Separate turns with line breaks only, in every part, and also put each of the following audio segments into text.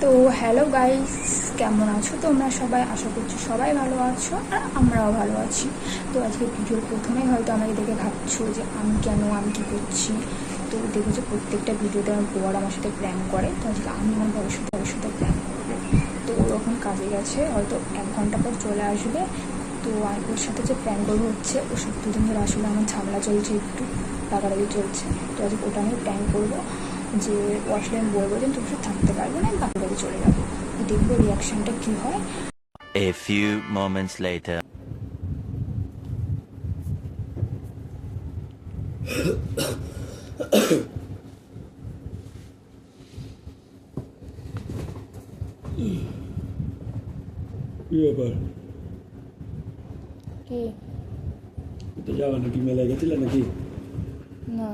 তো hello guys, কেমন আছো তোমরা সবাই? আশা করছি সবাই ভালো আছো আর আমরাও ভালো আছি। তো আজকে ভিডিওর প্রথমেই হয়তো আমাকে দেখে ভাবছো যে আমি কী করছি। তো দেখেছো প্রত্যেকটা ভিডিওতে আমার বর আমার সাথে প্ল্যান করে, তো আজকে আমি আমার বরের সাথে প্ল্যান করবো। তো ওরকম কাজে গেছে, হয়তো 1 ঘন্টা পর চলে আসবে। তো ওর সাথে যে প্ল্যান করবো হচ্ছে, ওর সাথে দুদিন ধরে আসলে আমার ঝামেলা চলছে, একটু রাগারাগি চলছে। তো আজকে ওটা আমি প্ল্যান করবো যে ও আসলে আমি বলবো যে তুমি সাথে থাকতে পারবো না, আমি বাপের বাড়ি চলে যাবো। দেখবো রিয়াকশানটা কী হয়।
A few moments later.
কি ব্যাপার?
কি?
তো যাওয়া নাকি মেলায় গেছিলে নাকি?
না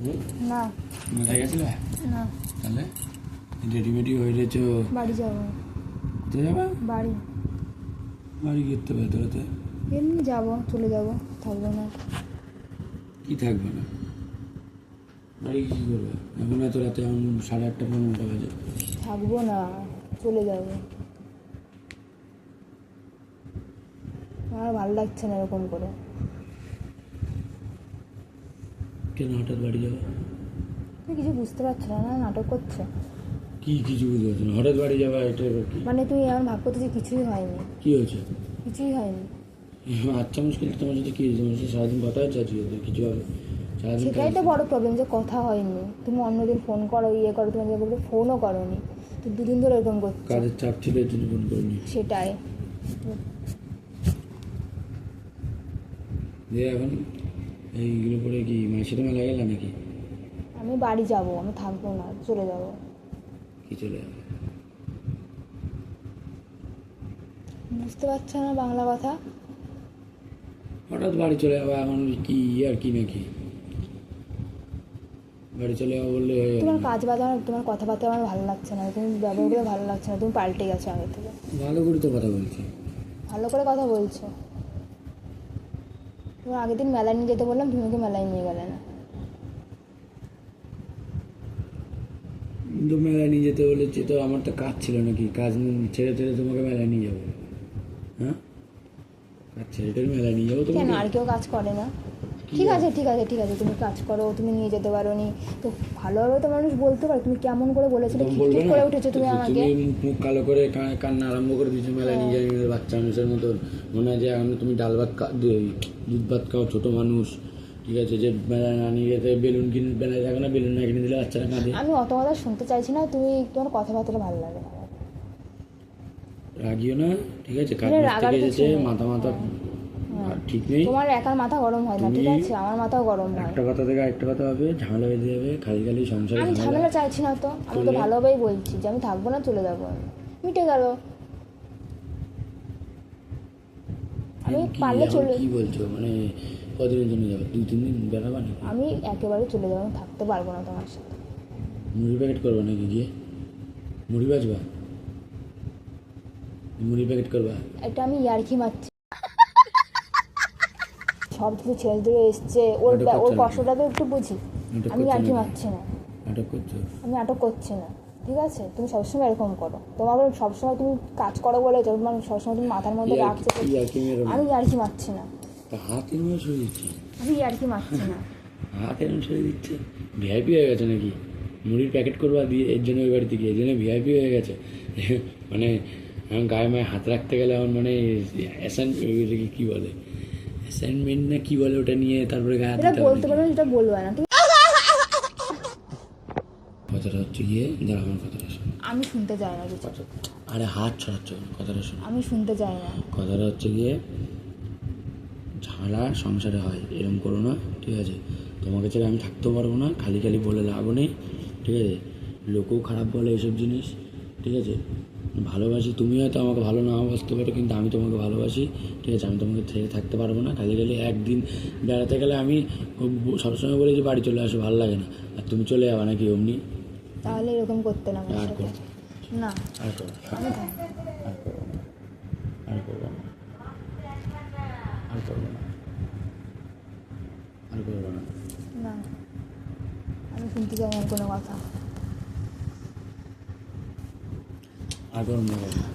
হুম?
না
মেলায় গেছিলে?
না,
তাহলে রেডিমেডি হয়ে রয়েছো,
বাড়ি যাবো।
কোথায় যাবা?
বাড়ি
বাড়ি গিয়ে ভেতরেতে
এমনি যাবো, চলে যাবো, থাকবো না।
কি থাকবে না? বাড়ি কী করবে এখন এত রাতে? এখন 8:30 9টা বাজে।
থাকবো না, চলে যাবো। আমার ভালো লাগছে না এরকম করে।
কেন হঠাৎ বাড়ি যাবে?
তুমি কিছু বুঝতে পারছো না? না, নাটক করছো।
কি কিছু বুঝতে পারছো না? হঠাৎ বাড়ি যাবা এটা এবার কি?
মানে তুমি এমন ভাব করছো যে কিছুই হয়নি।
কি হয়েছে?
কিছুই হয়নি।
আচ্ছা মুশকিল, তোমার সাথে কি হয়েছে? তোমার সাথে সারাদিন কথা হচ্ছে আজকে? কিছু হবে সারাদিন?
সেটাই তো বড় প্রবলেম, যে কথা হয়নি। তুমি অন্যদিন ফোন করো, ইয়ে করো, তুমি আজকে বলতে ফোনও করোনি। তো দুদিন ধরে এরকম করছো।
কাজের চাপ ছিল এই জন্য ফোন করিনি।
সেটাই।
দিয়ে এখন এইগুলো পরে কি মায়ের সাথে মেলা গেল নাকি?
আমি বাড়ি যাব, আমি থাকবো না, চলে যাব।
কি চলে যাবে?
বুঝতে পারছো না বাংলা কথা?
হঠাৎ বাড়ি চলে যাবো এখন কি আর কি নাকি? বাড়ি চলে যাবো বললে হয়ে গেল?
তোমার কাজ বাজ আমার, তোমার কথাবার্তা আমার ভালো লাগছে না, তুমি ব্যবহার করে ভালো লাগছে না, তুমি পাল্টে গেছো আগে থেকে।
ভালো করে তো কথা বলছি।
ভালো করে কথা বলছো। তোমার আগের দিন মেলায় নিয়ে যেতে বললাম, তুমি ওকে মেলায় নিয়ে গেলে না।
তো মেলায় নিয়ে যেতে বলেছি তো, আমার তো কাজ ছিল নাকি? কাজ ছেড়ে ছেড়ে তোমাকে মেলায় নিয়ে যাবো? হ্যাঁ, কাজ ছেড়ে টেরে মেলায় নিয়ে যাবো
কেন,
তোমাকে?
আর কেউ কাজ করে না? ঠিক আছে ঠিক আছে ঠিক আছে, তুমি কাজ করো, তুমি নিয়ে যেতে পারো নি তো ভালোভাবে তো মানুষ বলতে পারে। তুমি কেমন করে বলেছিলে,
তুমি বলবে
খিটখিট
না?
করে উঠেছো তুমি আমাকে।
তুমি মুখ কালো করে কান্না আরম্ভ করে দিয়েছো মেলায় নিয়ে যাই, বাচ্চা মানুষের মতন মনে হয় যে এখন তুমি ডাল ভাত দুধ ভাত খাও, ছোটো মানুষ। ঠিক আছে, যে মেলায় না নিয়ে যেতে বেলুন কিনে, মেলায় থাকো না, বেলুন না কিনে দিলে বাচ্চারা কাঁদে।
আমি অত কথা শুনতে চাইছি না, তুমি তোমার কথাবার্তা ভালো লাগে না আমার।
রাগিও না, ঠিক আছে? কাজ
আরে
বাজ
রাগার
থেকে
কিছু
এসেছে,
নেই।
মাথা আর ঠিক নেই।
তোমার একার মাথা গরম হয় না, ঠিক
তুমি
আছে? আমার মাথাও গরম হয়।
একটা কথা থেকে আরেকটা কথা হবে, ঝামেলা বেঁধে যাবে, খালি খালি সংসারে
আমি
ঝামেলা।
ঝামেলা চাইছি না তো, আমি তো
করলে?
ভালোভাবেই বলছি যে আমি থাকবো না, চলে যাবো আমি। মিটে গেল। আমি
কি
পারলে
এখন
চলে,
কি বলছো? মানে কদিনের জন্য যাবে? 2-3 দিন বেড়াবা নাকি?
আমি একেবারে চলে যাবো, আমি থাকতে পারবো না তোমার সাথে।
মুড়ি প্যাকেট করবা নাকি গিয়ে? মুড়ি বাজবা? মুড়ি প্যাকেট করবা?
এটা আমি ইয়ার্কি মারছি। সব কিছু ছেড়ে দিয়ে এসছে, ওর
নাটক করছো
ওর
নাকি?
কষ্টটা তো একটু বুঝি।
নাটক
আমি
করছো
ইয়ার্কি
নাকি?
মারছি না,
নাটক করছো?
আমি নাটক করছি না, ঠিক আছে? তুমি সবসময় এরকম করো, তোমার সবসময় তুমি কাজ করো বলে তোমার সবসময় তুমি মাথার মধ্যে রাখছো।
ইয়ার্কি মেরো না।
আমি ইয়ার্কি মারছি না,
তা হাত এরম সরে দিচ্ছে?
আমি ইয়ার্কি মারছি না।
হাত এরম সরে দিচ্ছে? ভিআইপি হয়ে গেছে নাকি? মুড়ির প্যাকেট করবা দিয়ে এর জন্য ওই বাড়িতে গিয়ে, এর জন্য ভিআইপি হয়ে গেছে? মানে এখন গায়ে মায়ে হাত রাখতে গেলে আমার মানে কি বলে, অ্যাসাইনমেন্ট না কি বলে ওটা নিয়ে তারপরে গায়ে হাত
যেটা
দিতে হবে
বলতে
নাকি?
পারবে না সেটা বলবে না, ঠিক?
কথাটা হচ্ছে গিয়ে, দাঁড়া আমার কথাটা শোনো।
আমি শুনতে চাই না কিছু।
আরে হাত ছড়াচ্ছ, কথাটা শোনো।
আমি শুনতে চাই না।
কথাটা হচ্ছে গিয়ে, ঝামেলা সংসারে হয়, এরকম করো না, ঠিক আছে? তোমাকে ছেড়ে আমি থাকতেও পারবো না, খালি খালি বলে লাভও নেই, ঠিক আছে? লোকেও খারাপ বলে এসব জিনিস, ঠিক আছে? ভালোবাসি, তুমি হয়তো আমাকে ভালো না বাসতে পারো, কিন্তু আমি তোমাকে ভালোবাসি, ঠিক আছে? আমি তোমাকে ছেড়ে থাকতে পারবো না। খালি খালি একদিন বেড়াতে গেলে আমি সবসময় বলি যে বাড়ি চলে আসো, ভালো লাগে না, আর তুমি চলে যাবা নাকি অমনি?
তাহলে এরকম করতে না আমার
আর
সাথে।
করবো
না,
আর করবো
আমি থাকবো।
আর করবো না, আর করবো না, আর করবো না, আর করবো না।
না, আমি শুনতে চাই না কোনো কথা।
আর গরম দেখাবো না,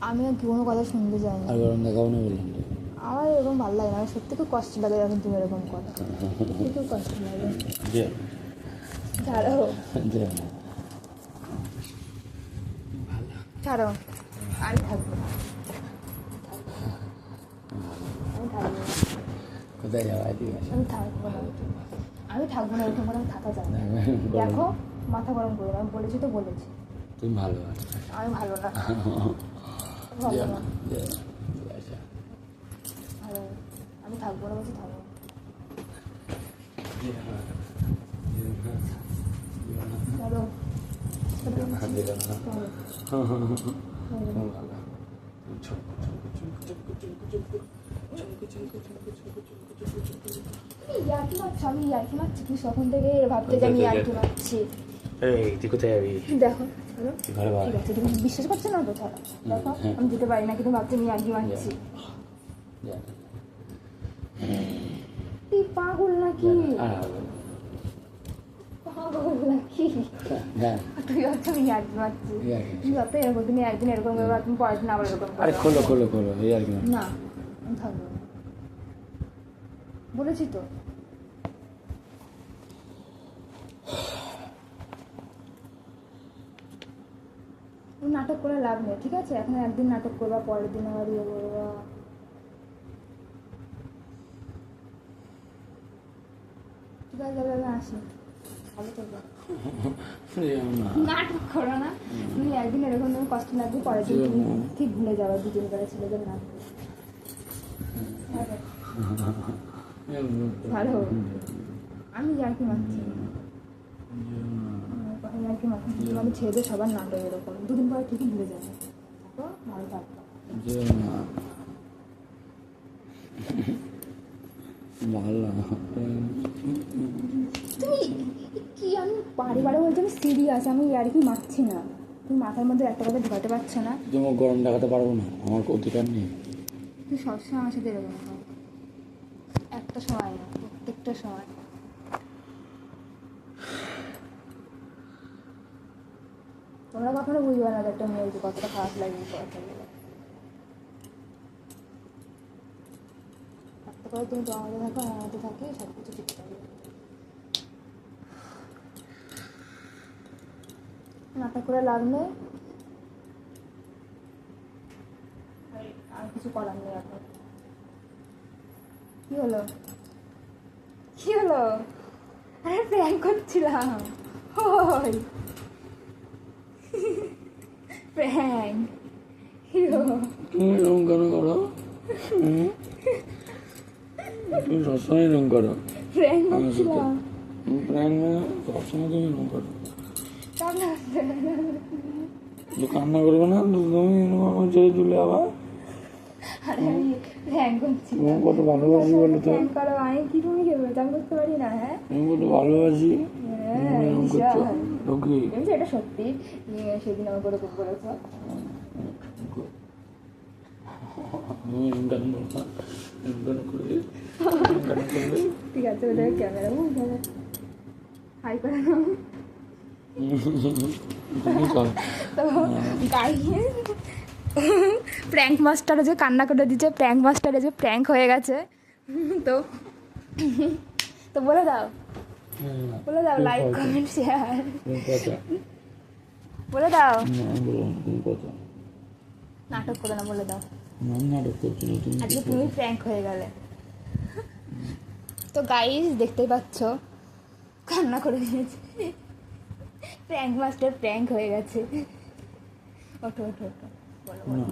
আমি আর কোনো কথা শুনতে চাই না।
আর গরম দেখাবো না বললাম তো।
আমার এরকম ভালো লাগে না, আমার সত্যি খুব কষ্ট লাগে যখন তুমি এরকম করো, সত্যি খুব কষ্ট লাগে।
যে
ছাড়ো
যে
ছাড়ো, আমি থাকবো না, আমি থাকবো না,
কোথায় যাওয়া এদিকে আসো।
আমি থাকবো না, আমি থাকবো না, এরকম করে থাকা যায় না। দেখো মাথা গরম করো না, আমি বলেছি তো বলেছি,
তুমি ভালো আছো।
আমি ভালো না, ভালো
যেও
না,
না, যেও না, ঠিক আছে।
ভালো না। আমি থাকবো না, বলছি থাকবো না।
যেও না, যেও না, যেও না।
চলো চলো,
যেও না।
চলো।
তুমি ভালো। তুমি চমকো, চমকো, চমকো, চমকো, চমকো, চমকো, চমকো, চমকো, চমকো, চমকো, চমকো, চমকো, চমকো।
তুমি ইয়ার্কি মারছো, আমি ইয়ার্কি মারছি কি তখন থেকে ভাবতে যে আমি ইয়ার্কি মারছি।
এই তুই কোথায় যাবি?
দেখো চলো,
তুই ঘরে বাড়ি।
ঠিক আছে, তুমি বিশ্বাস করছো না তো? ছাড়ো, দেখো
হ্যাঁ।
আমি যেতে পারি না, কিন্তু ভাবছি আমি ইয়ার্কি মারছি।
যা,
তুই পাগল নাকি?
আর
পাগল নাকি?
যা।
তুই ভাবছো আমি ইয়ার্কি মারছি?
ইয়ার্কি।
তুমি ভাবছো এরকম, তুমি একদিন এরকম করবে, তুমি পড়াশোনা আবার এরকম
আরে
করবে।
খোলো খোলো খোলো, এই আর কি না।
না, আমি থাকবো না, বলেছি তো। নাটক করে লাভ নেই, ঠিক আছে? এখন একদিন নাটক করবা, পরের দিন আবার ইয়ে করবা। ঠিক আছে, আমি আসি, ভালো থাকবে।
যেও না।
নাটক করো না, তুমি একদিন এরকম তুমি কষ্ট লাগবে, পরের দিন তুমি ঠিক ভুলে যাবে দুদিন করে ছেলেদের নাটক। ভালো, আমি ইয়ার্কি মারছি না। ইয়ার্কি মারছি না, আমি ছেলেদের সবার নাটক এরকম, দুদিন পরে ঠিকই ভুলে যাবে। থাকো, ভালো থাকো।
যেও না। ভালো না।
তুমি কি, আমি বারে বারে বলছি আমি সিরিয়াস, আমি ইয়ার্কি মারছি না। তুমি মাথার মধ্যে একটা কথা ঢোকাতে পারছো না।
তোমার গরম দেখাতে পারবো না, আমার অধিকার নেই।
তুই সবসময় আমার সাথে এরকম করো, একটা সময় না, প্রত্যেকটা সময়। তোমরা কখনো বুঝবে না যে একটা মেয়ের যে কতটা খারাপ লাগে এই কথাগুলো। একটা করে তুমি তোমার মধ্যে থাকো, আমার মধ্যে থাকি, সব কিছু ঠিক থাকবে। নাটক করে লাভ নেই, আর কিছু করার নেই এখন। কি হলো, কি হলো? আরে প্র্যাঙ্ক করছিলাম, ওই প্র্যাঙ্ক। হিরো,
তুমি এরকম কেন করো? তুমি সবসময় এরকম করো।
প্র্যাঙ্ক করছিলাম।
প্র্যাঙ্ক না, সবসময় তুমি এরকম করো। তো কান্না করবে না তো, তুমি এরকম আমার ছেড়ে চলে আবার।
আরে আমি প্র্যাঙ্ক করছিলাম।
তোমার কত ভালোবাসি বলো তো,
প্র্যাঙ্ক করো, আমি কি তুমি কি বলতে, আমি করতে পারি না? হ্যাঁ,
তুমি কত ভালোবাসি, তুমি এরকম করছো। তো কি
বলছি এটা সত্যি, সেদিন আমার করে খুব বলেছ।
তুমি এরকম কেন করবা? এরকম কেন করবে? এরকম কেন করবে?
ঠিক আছে, ওদের ক্যামেরা বুঝতে হাই করে নাও।
তুমি করো।
তো গাইয়ে প্র্যাঙ্ক মাস্টারে যে কান্না করে দিচ্ছে, প্র্যাঙ্ক মাস্টারে যে প্র্যাঙ্ক হয়ে গেছে, তো তো বলে দাও, বলে দাও, লাইক কমেন্ট শেয়ার
তুমি কথা
বলে দাও।
আমি বলবো না, তুমি কথা
নাটক করে না, বলে দাও।
আমি নাটক করছি না, তুমি
আজকে তুমি প্র্যাঙ্ক হয়ে গেলে। তো গাইস দেখতেই পাচ্ছ, কান্না করে দিয়েছে, প্র্যাঙ্ক মাস্টার প্র্যাঙ্ক হয়ে গেছে। ওঠো ওঠো ওঠো, বলো বলো
না।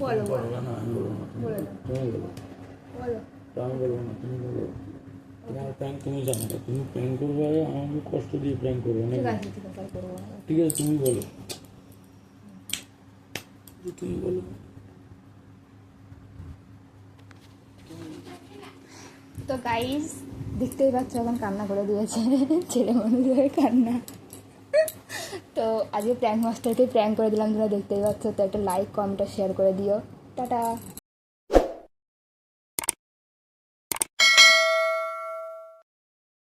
বলো, বলো।
বলবো না, আমি বলবো না,
বলে দাও,
তুমি বলো।
বলো।
তো আমি বলবো না, তুমি বলো। তোমার প্র্যাঙ্ক তুমি জানো না, তুমি প্র্যাঙ্ক করবে আগে, আমাকে কষ্ট দিয়ে প্র্যাঙ্ক করবে না।
ঠিক আছে, ঠিক আছে, আর করবো না।
ঠিক আছে, তুমি বলো, তুমি বলো।
তো গাইস দেখতেই পাচ্ছ, এখন কান্না করে দিয়েছে, ছেলে মানুষের কান্না। তো আজকে প্র্যাঙ্ক মাস্টারকে প্র্যাঙ্ক করে দিলাম, তোমরা দেখতেই পাচ্ছ। তো একটা লাইক কমেন্ট শেয়ার করে দিও। টাটা।